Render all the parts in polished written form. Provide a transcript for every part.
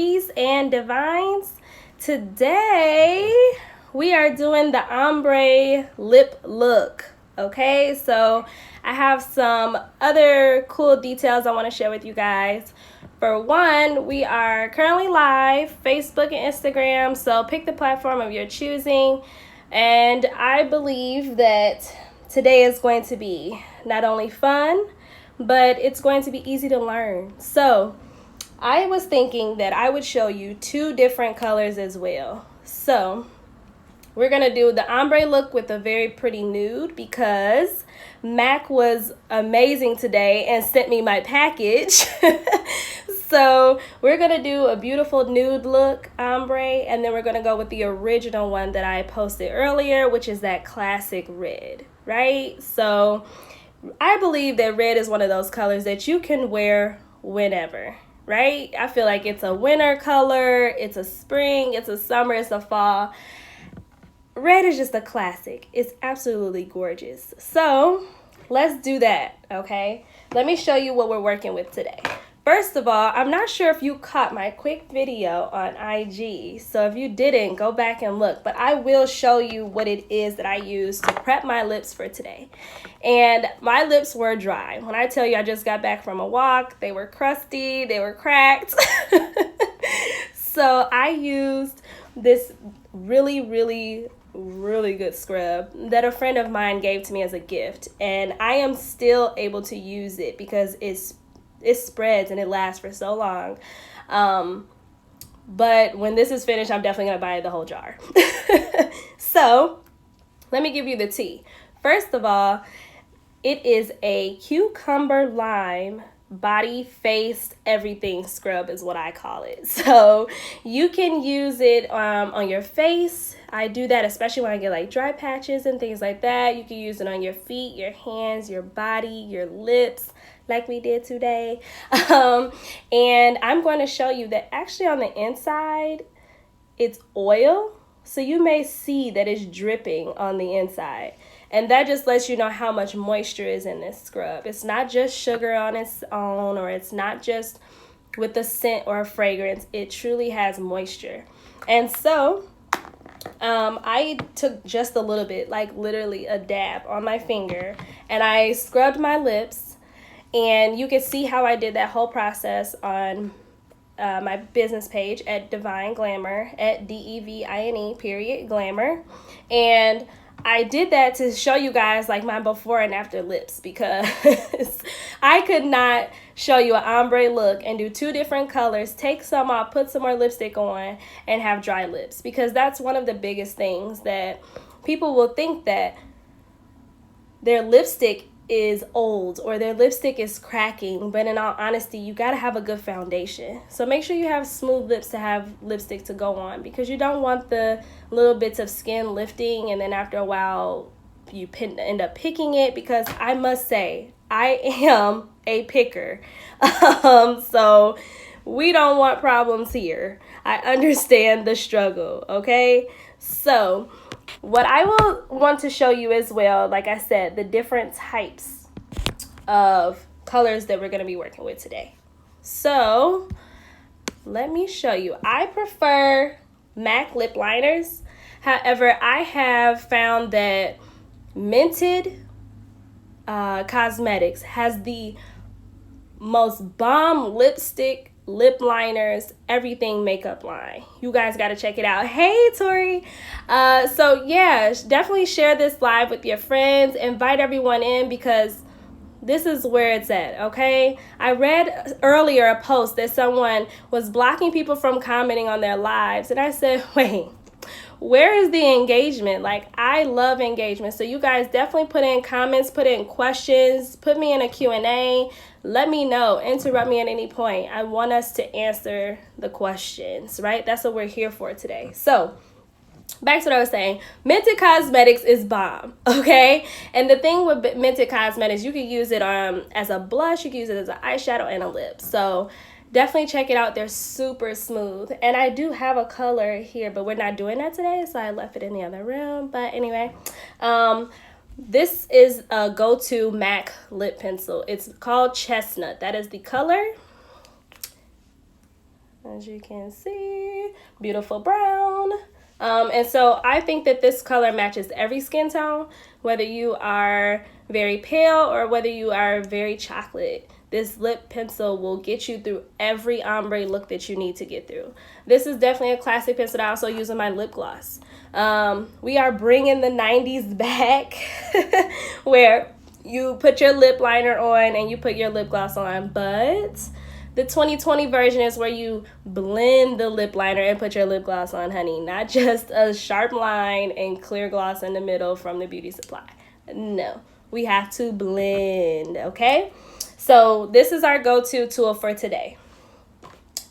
And Devines. Today we are doing the Ombré Lip Look. Okay, so I have some other cool details I want to share with you guys. For one, we are currently live, Facebook and Instagram, so pick the platform of your choosing. And I believe that today is going to be not only fun, but it's going to be easy to learn. So I was thinking that I would show you two different colors as well. So we're going to do the ombre look with a very pretty nude because Mac was amazing today and sent me my package. So we're going to do a beautiful nude look ombre, and then we're going to go with the original one that I posted earlier, which is that classic red, right? So I believe that red is one of those colors that you can wear whenever. Right? I feel like it's a winter color, it's a spring, it's a summer, it's a fall. Red is just a classic. It's absolutely gorgeous. So let's do that, okay? Let me show you what we're working with today. First of all, I'm not sure if you caught my quick video on IG. So if you didn't, go back and look. But I will show you what it is that I used to prep my lips for today. And my lips were dry. When I tell you I just got back from a walk, they were crusty, they were cracked. So I used this really good scrub that a friend of mine gave to me as a gift. And I am still able to use it because it spreads and it lasts for so long. But when this is finished, I'm definitely going to buy the whole jar. So let me give you the tea. First of all, it is a cucumber lime body, face, everything scrub is what I call it. So you can use it on your face. I do that especially when I get like dry patches and things like that. You can use it on your feet, your hands, your body, your lips, like we did today. And I'm going to show you that actually on the inside, it's oil. So you may see that it's dripping on the inside. And that just lets you know how much moisture is in this scrub. It's not just sugar on its own, or it's not just with a scent or a fragrance. It truly has moisture. And so I took just a little bit, like literally a dab on my finger, and I scrubbed my lips. And you can see how I did that whole process on my business page at Devine Glamour, at DEVINE Glamour. And I did that to show you guys like my before and after lips, because I could not show you an ombre look and do two different colors, take some off, put some more lipstick on, and have dry lips, because that's one of the biggest things that people will think, that their lipstick is old or their lipstick is cracking. But in all honesty, you got to have a good foundation. So make sure you have smooth lips to have lipstick to go on, because you don't want the little bits of skin lifting and then after a while you end up picking it, because I must say I am a picker. So we don't want problems here. I understand the struggle, okay? So what I will want to show you as well, like I said, the different types of colors that we're going to be working with today. So let me show you. I prefer MAC lip liners. However, I have found that Mented Cosmetics has the most bomb lipstick, lip liners, everything makeup line. You guys got to check it out. Hey, Tori. So yeah, definitely share this live with your friends. Invite everyone in, because this is where it's at, okay? I read earlier a post that someone was blocking people from commenting on their lives. And I said, wait, where is the engagement? Like, I love engagement. So you guys definitely put in comments, put in questions, put me in a Q&A. Let me know. Interrupt me at any point. I want us to answer the questions, right? That's what we're here for today. So back to what I was saying. Mented Cosmetics is bomb, okay? And the thing with Mented Cosmetics, you can use it as a blush, you can use it as an eyeshadow and a lip. So definitely check it out. They're super smooth. And I do have a color here, but we're not doing that today, so I left it in the other room. But anyway, this is a go-to MAC lip pencil. It's called Chestnut. That is the color. As you can see, beautiful brown. And so I think that this color matches every skin tone, whether you are very pale or whether you are very chocolate. This lip pencil will get you through every ombre look that you need to get through. This is definitely a classic pencil that I also use in my lip gloss. We are bringing the 90s back where you put your lip liner on and you put your lip gloss on, but the 2020 version is where you blend the lip liner and put your lip gloss on, honey. Not just a sharp line and clear gloss in the middle from the beauty supply. No, we have to blend, okay? So this is our go-to tool for today.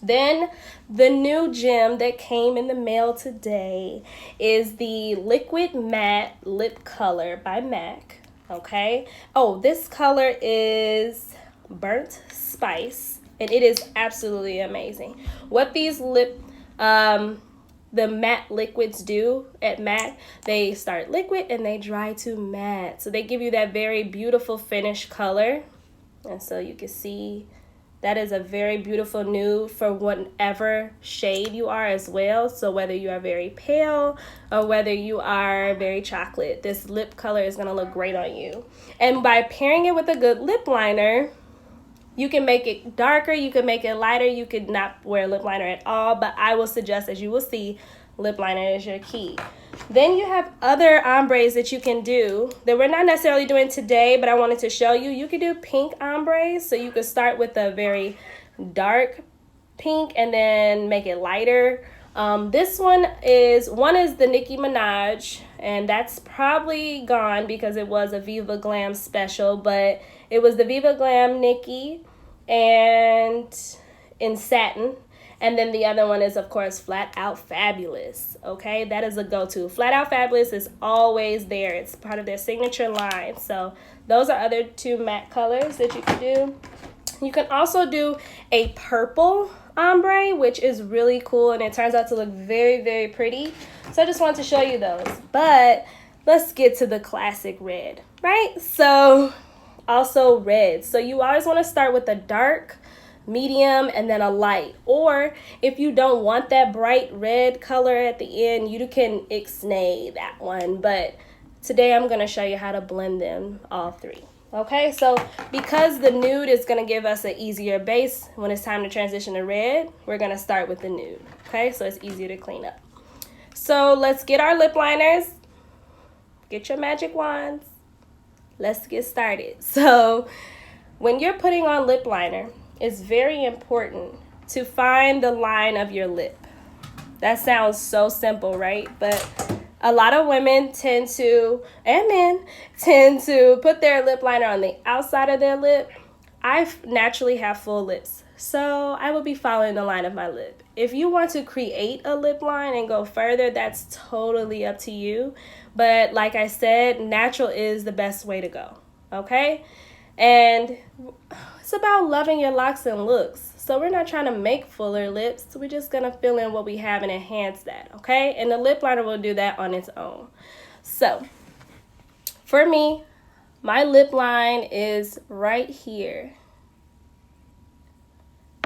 Then the new gem that came in the mail today is the Liquid Matte Lip Color by MAC, okay? Oh, this color is Burnt Spice, and it is absolutely amazing. What these the matte liquids do at MAC, they start liquid and they dry to matte. So they give you that very beautiful finished color. And so you can see that is a very beautiful nude for whatever shade you are as well. So whether you are very pale or whether you are very chocolate, this lip color is going to look great on you. And by pairing it with a good lip liner, you can make it darker, you can make it lighter, you could not wear lip liner at all, but I will suggest, as you will see, lip liner is your key. Then you have other ombres that you can do that we're not necessarily doing today, but I wanted to show you. You could do pink ombres, so you could start with a very dark pink and then make it lighter. This one is the Nicki Minaj, and that's probably gone because it was a Viva Glam special, but it was the Viva Glam Nicki and in satin. And then the other one is, of course, Flat Out Fabulous, okay? That is a go-to. Flat Out Fabulous is always there. It's part of their signature line. So those are other two matte colors that you can do. You can also do a purple ombre, which is really cool, and it turns out to look very, very pretty. So I just wanted to show you those. But let's get to the classic red, right? So also red. So you always want to start with a dark, medium, and then a light. Or if you don't want that bright red color at the end, you can ixnay that one. But today I'm going to show you how to blend them all three. Okay, so because the nude is going to give us an easier base when it's time to transition to red, we're going to start with the nude. Okay, so it's easier to clean up. So let's get our lip liners. Get your magic wands. Let's get started. So when you're putting on lip liner, it's very important to find the line of your lip. That sounds so simple, right? But a lot of women tend to, and men, tend to put their lip liner on the outside of their lip. I naturally have full lips, so I will be following the line of my lip. If you want to create a lip line and go further, that's totally up to you. But like I said, natural is the best way to go, okay? And it's about loving your locks and looks. So we're not trying to make fuller lips. We're just going to fill in what we have and enhance that, okay? And the lip liner will do that on its own. So for me, my lip line is right here.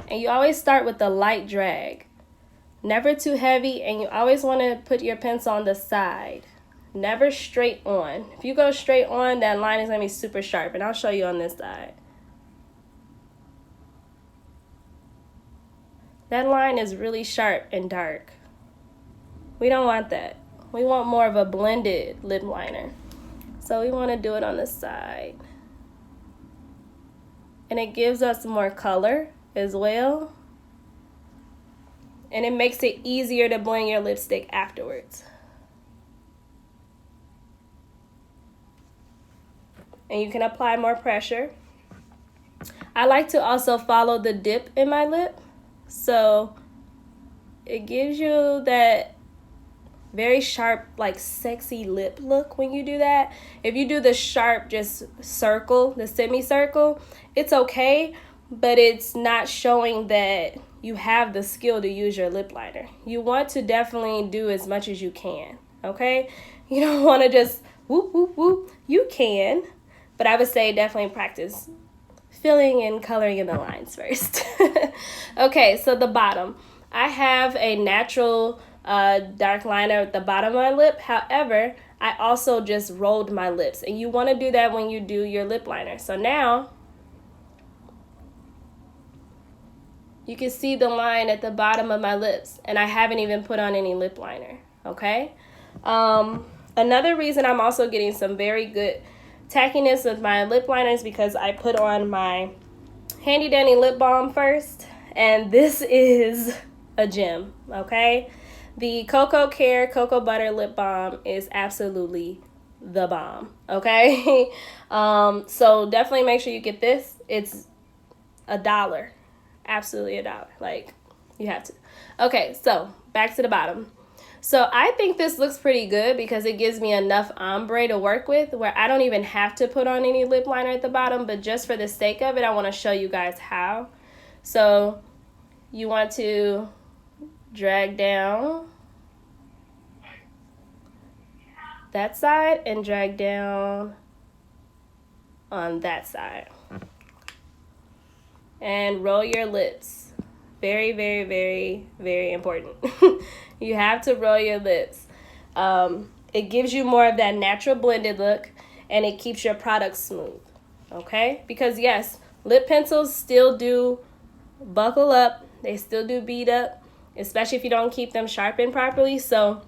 And you always start with the light drag. Never too heavy, and you always want to put your pencil on the side. Never straight on. If you go straight on, that line is going to be super sharp, and I'll show you on this side. That line is really sharp and dark. We don't want that. We want more of a blended lip liner. So we want to do it on the side. And it gives us more color as well. And it makes it easier to blend your lipstick afterwards. And you can apply more pressure. I like to also follow the dip in my lip. So it gives you that very sharp, like sexy lip look when you do that. If you do the sharp just circle, the semicircle, it's okay, but it's not showing that you have the skill to use your lip liner. You want to definitely do as much as you can, okay? You don't want to just whoop, whoop, whoop. You can, but I would say definitely practice filling and coloring in the lines first. Okay, so the bottom. I have a natural dark liner at the bottom of my lip. However, I also just rolled my lips. And you want to do that when you do your lip liner. So now, you can see the line at the bottom of my lips. And I haven't even put on any lip liner. Okay? Another reason I'm also getting some very good tackiness with my lip liner is because I put on my Handy Dandy lip balm first. And this is a gem. Okay? The Cococare Cocoa Butter Lip Balm is absolutely the bomb, okay? So definitely make sure you get this. It's $1. Absolutely $1. Like, you have to. Okay, so back to the bottom. So I think this looks pretty good because it gives me enough ombre to work with where I don't even have to put on any lip liner at the bottom, but just for the sake of it, I want to show you guys how. So you want to drag down that side and drag down on that side. And roll your lips. Very, very, very, very important. You have to roll your lips. It gives you more of that natural blended look, and it keeps your product smooth. Okay? Because yes, lip pencils still do buckle up. They still do bead up, especially if you don't keep them sharpened properly. So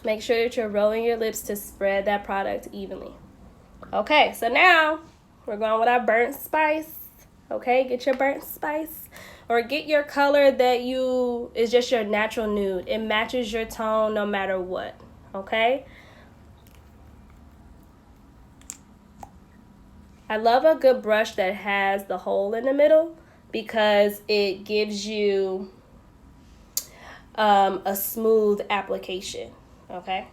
make sure that you're rolling your lips to spread that product evenly. Okay, so now we're going with our burnt spice. Okay, get your burnt spice. Or get your color that is just your natural nude. It matches your tone no matter what. Okay? I love a good brush that has the hole in the middle because it gives you a smooth application. Okay,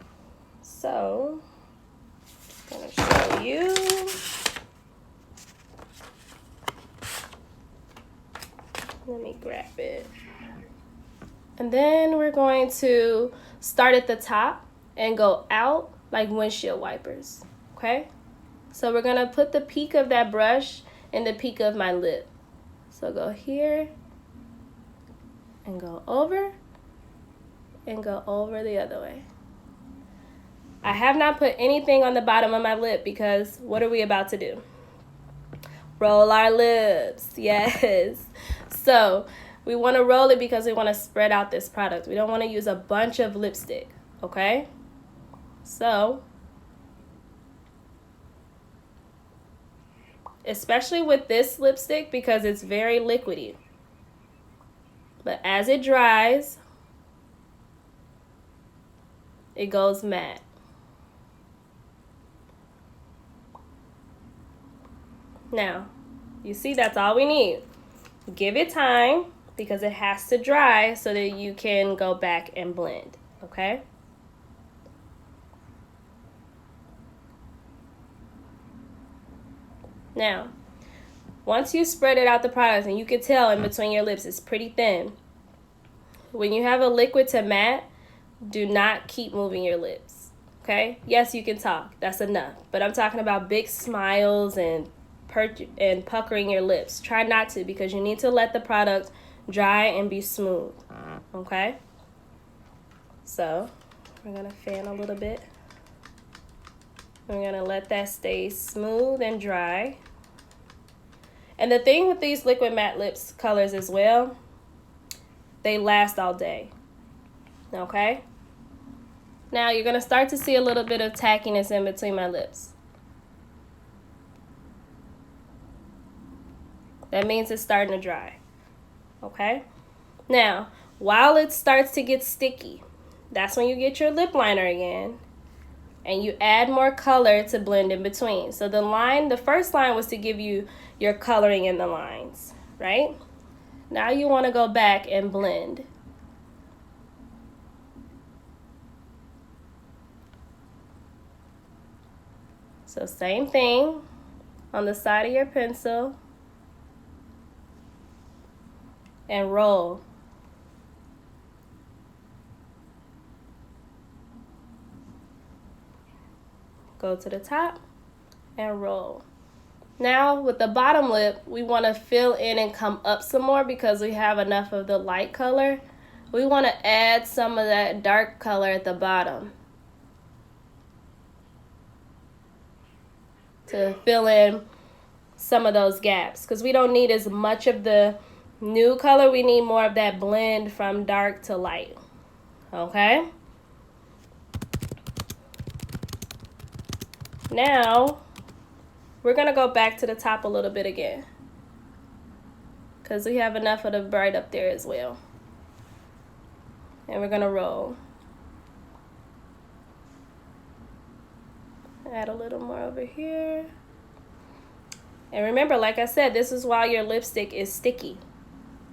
so I'm going to show you. Let me grab it. And then we're going to start at the top and go out like windshield wipers. Okay, so we're going to put the peak of that brush in the peak of my lip. So go here and go over and go over the other way. I have not put anything on the bottom of my lip because what are we about to do? Roll our lips. Yes. So we want to roll it because we want to spread out this product. We don't want to use a bunch of lipstick. Okay? So, especially with this lipstick because it's very liquidy. But as it dries, it goes matte. Now, you see that's all we need. Give it time because it has to dry so that you can go back and blend, okay? Now, once you spread it out the product, and you can tell in between your lips it's pretty thin. When you have a liquid to matte, do not keep moving your lips, okay? Yes, you can talk. That's enough. But I'm talking about big smiles and puckering your lips. Try not to because you need to let the product dry and be smooth, okay? So we're going to fan a little bit. We're going to let that stay smooth and dry. And the thing with these liquid matte lips colors as well, they last all day, okay? Now you're going to start to see a little bit of tackiness in between my lips. That means it's starting to dry, okay? Now, while it starts to get sticky, that's when you get your lip liner again, and you add more color to blend in between. So the first line was to give you your coloring in the lines, right? Now you want to go back and blend. So same thing on the side of your pencil. And roll. Go to the top and roll. Now with the bottom lip, we want to fill in and come up some more because we have enough of the light color we want to add some of that dark color at the bottom to fill in some of those gaps, because we don't need as much of the new color. We need more of that blend from dark to light. Okay? Now, we're going to go back to the top a little bit again, because we have enough of the bright up there as well. And we're going to roll. Add a little more over here. And remember, like I said, this is why your lipstick is sticky,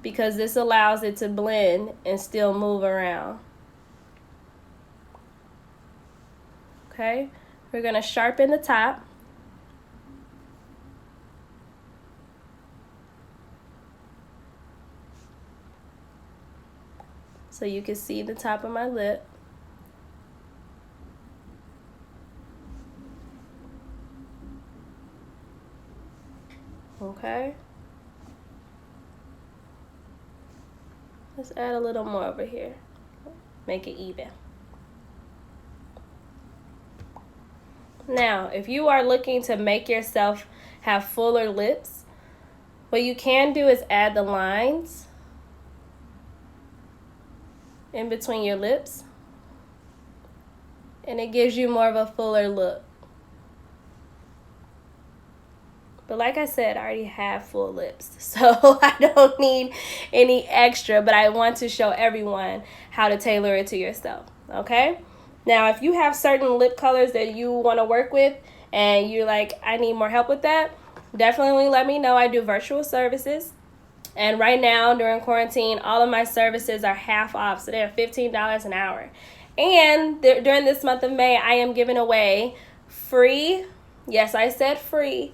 because this allows it to blend and still move around. Okay, we're going to sharpen the top. So you can see the top of my lip. Okay. Let's add a little more over here. Make it even. Now, if you are looking to make yourself have fuller lips, what you can do is add the lines in between your lips, and it gives you more of a fuller look. But like I said, I already have full lips, so I don't need any extra, but I want to show everyone how to tailor it to yourself, okay? Now, if you have certain lip colors that you want to work with and you're like, I need more help with that, definitely let me know. I do virtual services. And right now, during quarantine, all of my services are half off, so they're $15 an hour. And during this month of May, I am giving away free, yes, I said free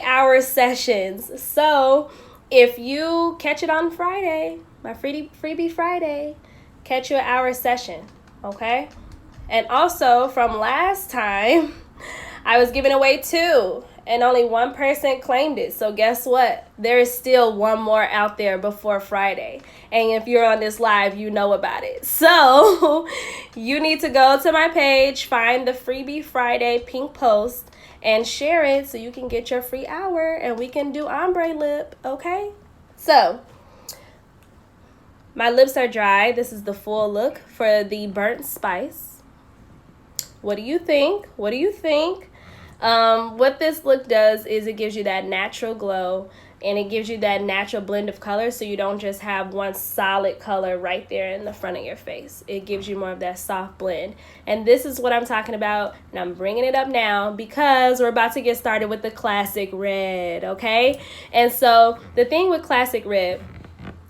hour sessions. So if you catch it on Friday, my freebie Friday, catch your hour session, okay? And also, from last time, I was giving away 2. And only 1 person claimed it. So guess what? There is still 1 more out there before Friday. And if you're on this live, you know about it. So you need to go to my page, find the Freebie Friday pink post, and share it so you can get your free hour and we can do ombre lip, okay? So my lips are dry. This is the full look for the burnt spice. What do you think? What do you think? What this look does is it gives you that natural glow, and it gives you that natural blend of colors, so you don't just have one solid color right there in the front of your face. It gives you more of that soft blend. And this is what I'm talking about, and I'm bringing it up now because we're about to get started with the classic red, okay? And so the thing with classic red,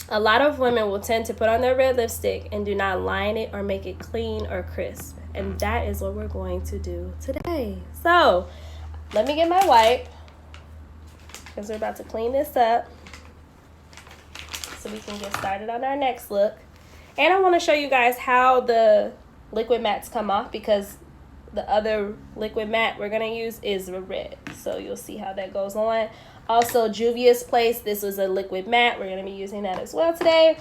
a lot of women will tend to put on their red lipstick and do not line it or make it clean or crisp. And that is what we're going to do today. So let me get my wipe, because we're about to clean this up so we can get started on our next look. And I want to show you guys how the liquid mattes come off, because the other liquid matte we're going to use is the red. So you'll see how that goes on. Also, Juvia's Place, this was a liquid matte. We're going to be using that as well today.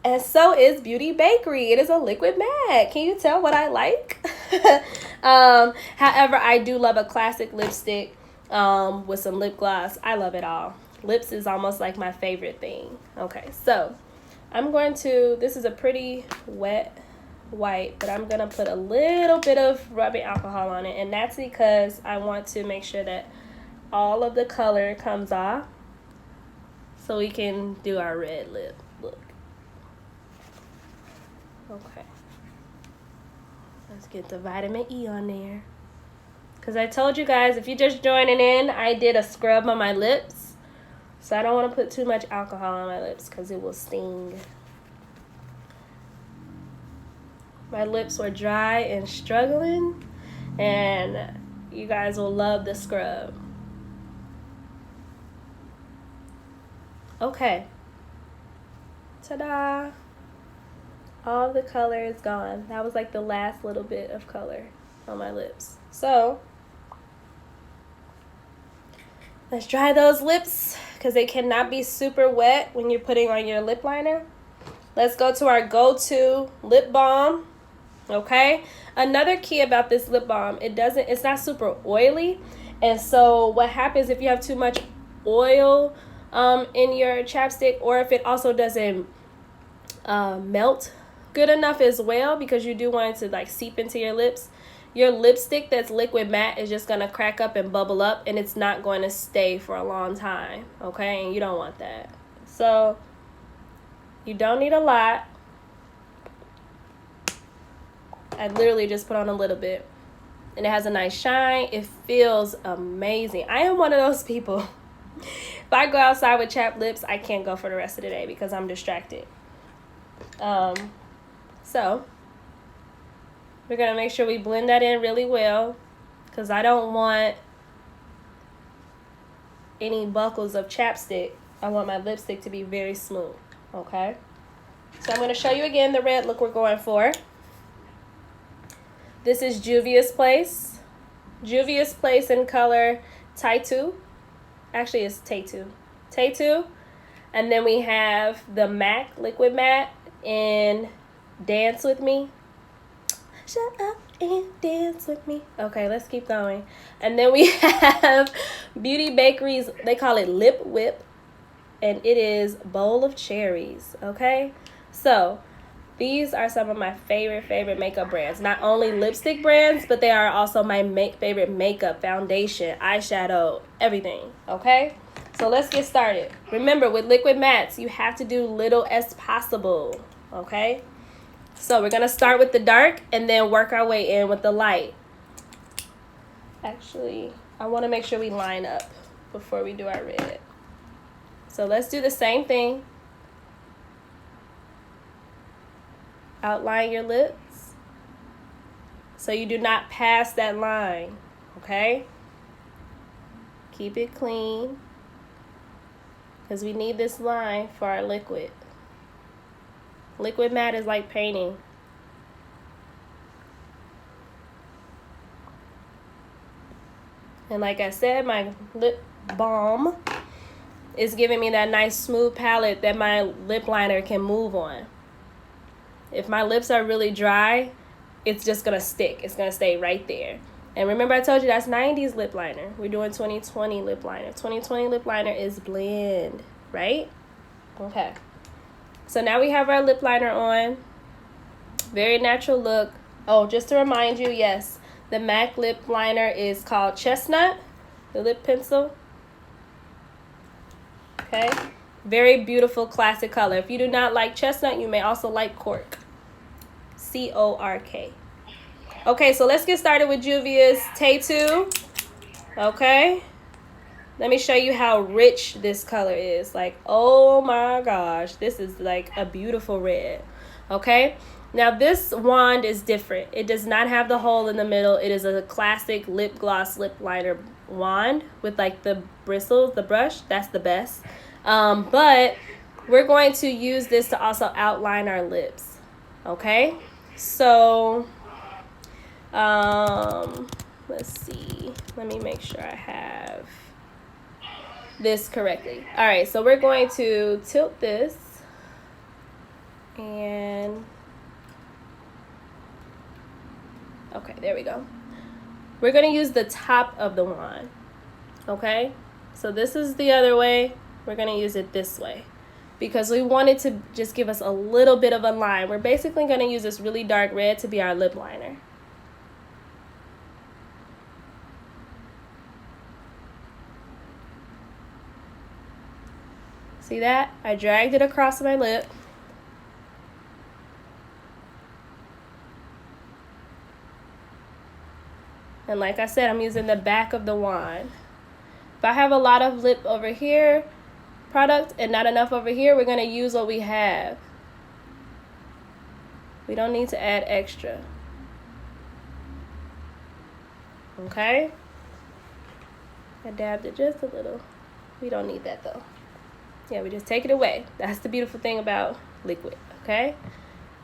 And so is Beauty Bakerie. It is a liquid matte. Can you tell what I like? However, I do love a classic lipstick with some lip gloss. I love it all. Lips is almost like my favorite thing. Okay, so I'm going to, this is a pretty wet white, but I'm going to put a little bit of rubbing alcohol on it. And that's because I want to make sure that all of the color comes off so we can do our red lip look. Okay, let's get the vitamin E on there, because I told you guys, if you're just joining in, I did a scrub on my lips, so I don't want to put too much alcohol on my lips because it will sting. My lips were dry and struggling, and you guys will love the scrub. Okay, ta-da! All the color is gone. That was like the last little bit of color on my lips. So let's dry those lips, because they cannot be super wet when you're putting on your lip liner. Let's go to our go-to lip balm. Okay, another key about this lip balm, it's not super oily, and so what happens if you have too much oil in your chapstick, or if it also doesn't melt good enough as well, because you do want it to like seep into your lips, your lipstick that's liquid matte is just gonna crack up and bubble up, and it's not going to stay for a long time. Okay, and you don't want that. So you don't need a lot. I literally just put on a little bit, and it has a nice shine. It feels amazing. I am one of those people. If I go outside with chapped lips, I can't go for the rest of the day because I'm distracted. So we're gonna make sure we blend that in really well, because I don't want any buckles of chapstick. I want my lipstick to be very smooth. Okay, so I'm gonna show you again the red look we're going for. This is Juvia's Place. Juvia's Place in color Taytu. Actually, it's Taytu. Taytu. And then we have the MAC Liquid Matte in Dance With Me. Shut up and dance with me. Okay, let's keep going. And then we have Beauty Bakerie's, they call it Lip Whip. And it is Bowl of Cherries. Okay? So these are some of my favorite makeup brands. Not only lipstick brands, but they are also my favorite makeup, foundation, eyeshadow, everything. Okay? So let's get started. Remember, with liquid mattes, you have to do little as possible. Okay? So we're going to start with the dark and then work our way in with the light. Actually, I want to make sure we line up before we do our red. So let's do the same thing. Outline your lips so you do not pass that line, okay? Keep it clean, because we need this line for our liquid. Liquid matte is like painting. And like I said, my lip balm is giving me that nice smooth palette that my lip liner can move on. If my lips are really dry, it's just going to stick. It's going to stay right there. And remember, I told you that's 90s lip liner. We're doing 2020 lip liner. 2020 lip liner is blend, right? Okay. So now we have our lip liner on. Very natural look. Oh, just to remind you, yes, the MAC lip liner is called Chestnut, the lip pencil. Okay. Very beautiful classic color. If you do not like Chestnut, you may also like Cork. C-O-R-K. Okay, so let's get started with Juvia's Taytu. Okay. Let me show you how rich this color is. Like, oh my gosh. This is like a beautiful red. Okay. Now this wand is different. It does not have the hole in the middle. It is a classic lip gloss lip liner wand with like the bristles, the brush. That's the best. But we're going to use this to also outline our lips. Okay. So, let's see. Let me make sure I have this correctly. All right, so we're going to tilt this and okay, there we go. We're going to use the top of the wand. Okay, so this is the other way. We're going to use it this way because we want it to just give us a little bit of a line. We're basically going to use this really dark red to be our lip liner. See that? I dragged it across my lip. And like I said, I'm using the back of the wand. If I have a lot of lip over here, product, and not enough over here, we're going to use what we have. We don't need to add extra. Okay? I dabbed it just a little. We don't need that though. Yeah, we just take it away. That's the beautiful thing about liquid. Okay?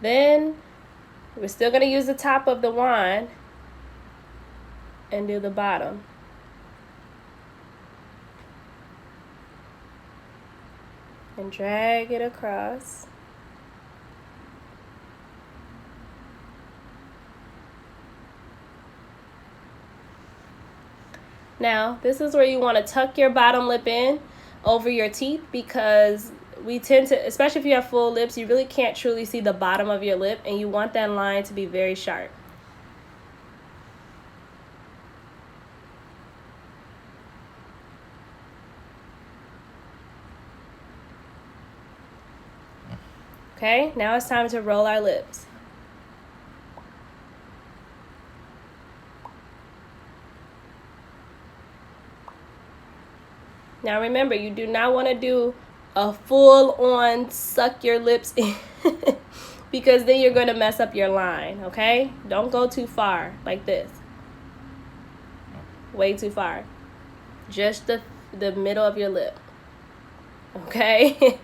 Then we're still going to use the top of the wand and do the bottom. And drag it across. Now, this is where you want to tuck your bottom lip in over your teeth, because we tend to, especially if you have full lips, you really can't truly see the bottom of your lip, and you want that line to be very sharp. Okay, now it's time to roll our lips. Now remember, you do not want to do a full-on suck your lips in because then you're going to mess up your line, okay? Don't go too far like this. Way too far. Just the middle of your lip, okay?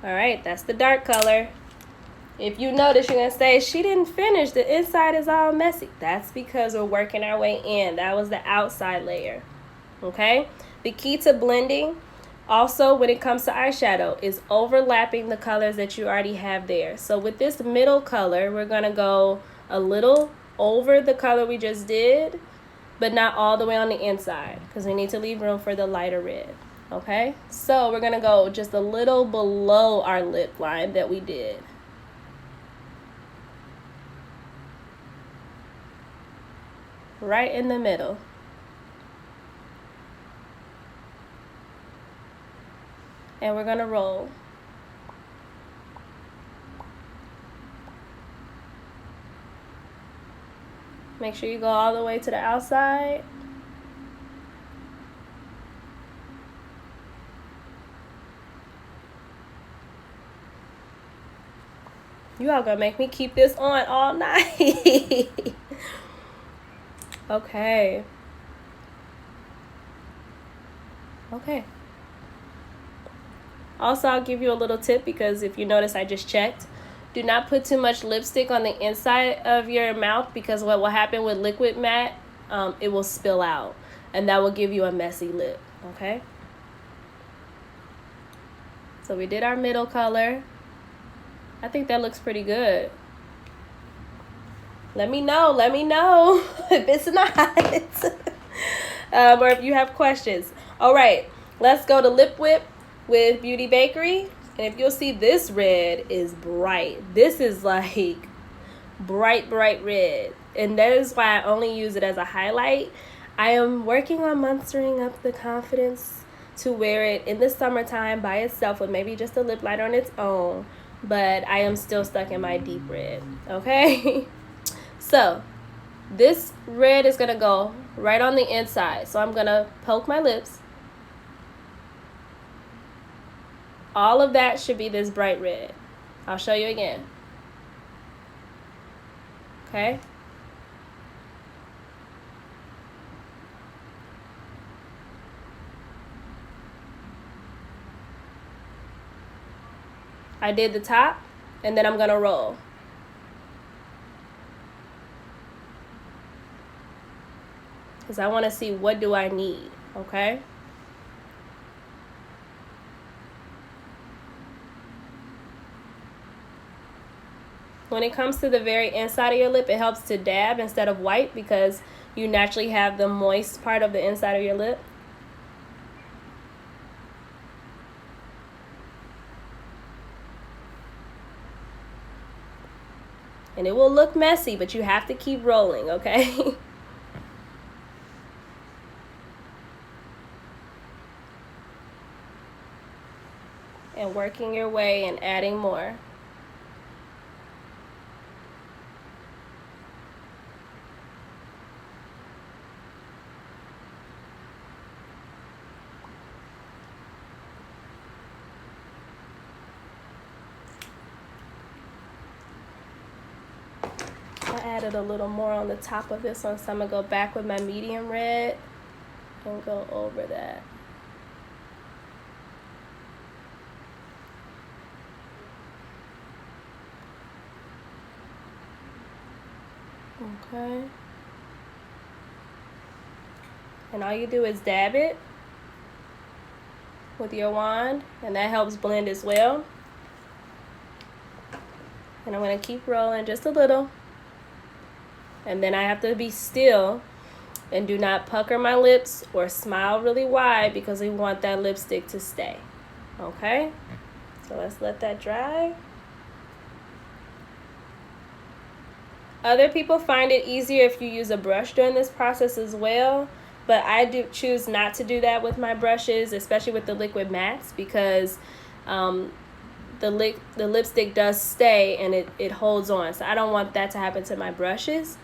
All right, that's the dark color. If you notice, you're going to say, she didn't finish. The inside is all messy. That's because we're working our way in. That was the outside layer, okay? The key to blending, also when it comes to eyeshadow, is overlapping the colors that you already have there. So with this middle color, we're going to go a little over the color we just did, but not all the way on the inside, because we need to leave room for the lighter red. Okay, so we're gonna go just a little below our lip line that we did. Right in the middle. And we're gonna roll. Make sure you go all the way to the outside. You all gonna make me keep this on all night. Okay. Okay. Also, I'll give you a little tip, because if you notice, I just checked. Do not put too much lipstick on the inside of your mouth, because what will happen with liquid matte, it will spill out, and that will give you a messy lip, okay? So we did our middle color. I think that looks pretty good. Let me know if it's not. Or if you have questions. All right, let's go to Lip Whip with Beauty Bakerie. And if you'll see, this red is bright. This is like bright red. And that is why I only use it as a highlight. I am working on mustering up the confidence to wear it in the summertime by itself with maybe just a lip liner on its own. But I am still stuck in my deep red, okay? So this red is gonna go right on the inside. So I'm gonna poke my lips. All of that should be this bright red. I'll show you again. Okay? I did the top, and then I'm gonna roll. Because I want to see, what do I need, okay? When it comes to the very inside of your lip, it helps to dab instead of wipe, because you naturally have the moist part of the inside of your lip. And it will look messy, but you have to keep rolling, okay? And working your way and adding more. I added a little more on the top of this one, so I'm gonna go back with my medium red and go over that. Okay. And all you do is dab it with your wand, and that helps blend as well. And I'm going to keep rolling just a little. And then I have to be still and do not pucker my lips or smile really wide because we want that lipstick to stay. Okay? So let's let that dry. Other people find it easier if you use a brush during this process as well, but I do choose not to do that with my brushes, especially with the liquid mattes, because the lipstick does stay and it holds on. So I don't want that to happen to my brushes.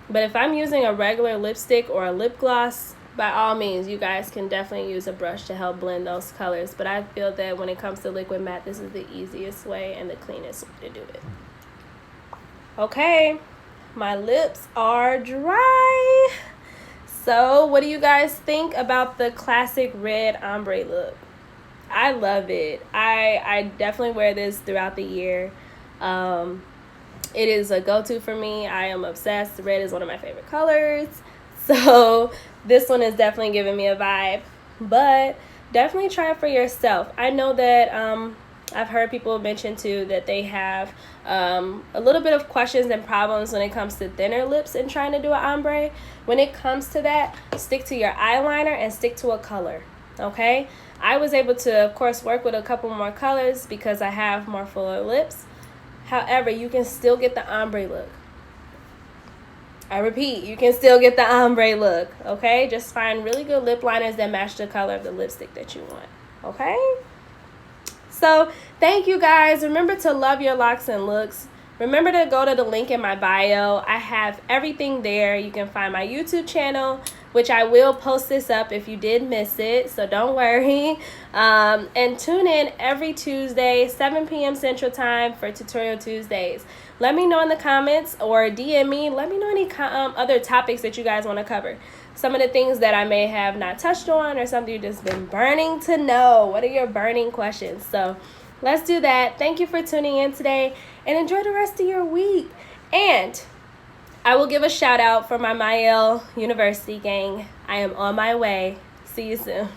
But if I'm using a regular lipstick or a lip gloss, by all means, you guys can definitely use a brush to help blend those colors. But I feel that when it comes to liquid matte, this is the easiest way and the cleanest way to do it. Okay. My lips are dry. So what do you guys think about the classic red ombre look? I love it. I definitely wear this throughout the year. It is a go-to for me. I am obsessed. Red is one of my favorite colors. So this one is definitely giving me a vibe. But definitely try it for yourself. I know that I've heard people mention too that they have a little bit of questions and problems when it comes to thinner lips and trying to do an ombre. When it comes to that, stick to your eyeliner and stick to a color, okay? I was able to, of course, work with a couple more colors because I have more fuller lips. However, you can still get the ombre look. I repeat, you can still get the ombre look, okay? Just find really good lip liners that match the color of the lipstick that you want, okay? So thank you guys. Remember to love your locks and looks. Remember to go to the link in my bio. I have everything there. You can find my YouTube channel, which I will post this up if you did miss it, so don't worry. And tune in every Tuesday, 7 p.m. Central Time for Tutorial Tuesdays. Let me know in the comments or DM me. Let me know any other topics that you guys want to cover. Some of the things that I may have not touched on or something you've just been burning to know. What are your burning questions? So let's do that. Thank you for tuning in today and enjoy the rest of your week. And I will give a shout out for my Mael University gang. I am on my way. See you soon.